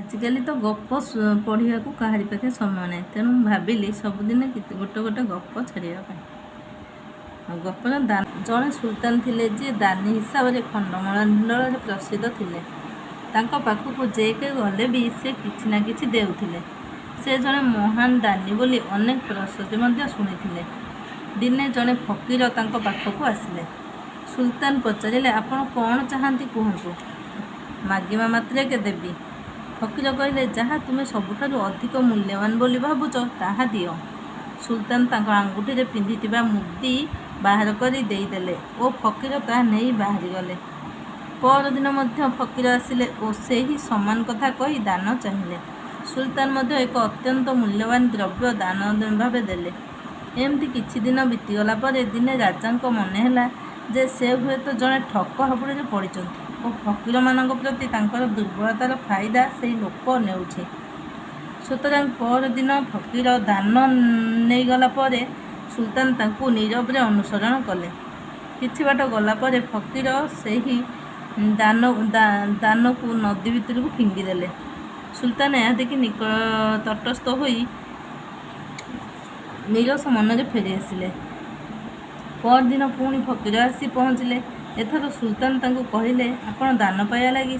आजिकल तो गप पढ़ा को कहारी पाखे समय ना तेणु भाविली सबुदिन गोटे गोटे गप छाड़ा गपर जड़े सुल्तान थे जी दानी हिसाब से खंडमंडल प्रसिद्ध थे पाखक जे के गले भी से किसी ना किसी देउथिले। से जड़े महान दानी बोली अनेक प्रशस्ति शुणी दिने जड़े फकीर पाखक आसिले। सुल्तान पचारे आपण कौन चाहती कहतु मागिबा मात्रे के देवी। फकीर कहले जहाँ तुम्हें सबुठारु अधिक मूल्यवान बोली भावुच ताहा दियो। सुल्तान तांको आंगुठी पिंधि मुदी बाहर करी देदेले और फकीर ताहा नहीं बाहरी गले। परदिन मध्य फकीर आसिले और से ही समान कथा कही दान चाहिए। सुल्तान मध्य एक अत्यंत मूल्यवान द्रव्य दान भाव देले। एमती किछि दिन बीतीगला पर दिने राजा को मनहेला जे से हुए तो जड़े ठक हाबुड़े पड़िचंती और फकीर मान प्रति तांकर दुर्बलतार फायदा से लोक नेउछे। सुतरां पर दिन फकीर दान नहीं गला पर सुल्तान तांकु नीरव रे अनुसरण कले। किछि बाट गला पर फकीर से ही दान को नदी भितर को फिंगी देले। सुल्तान यह देखि तटस्थ होई नीरस मन फेरी आसिले। परदिन पुणी फकीर आसी पहुँचले। एथर सुल्तान तांको कहले आपण दान पाइबा लगी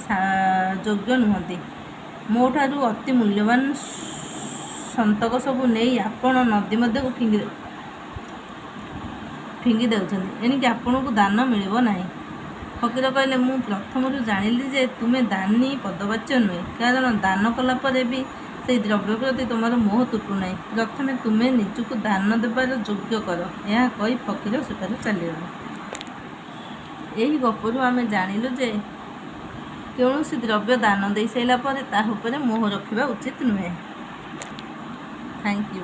योग्य नुहति। मोठारू अति मूल्यवान संतक सबू नहीं आपण नदी मध्य को फिंगी देउछन्ति एनिक आपण को दान मिलिबो नाही। फकीर कहले मु प्रथम जानिली जे तुमे दानी पदवाच्य नुहे कारण दान कला पर भी से द्रव्य प्रति तुमार मोह तुटू ना। प्रथमे तुम्हें निजक दान देवार योग्य कर। यह कही फकीर सेठार चलीगले। यही गपरू आम जानिलु जे कौन द्रव्य दान दे सारा पर मोह रखा उचित नुहे। Thank you.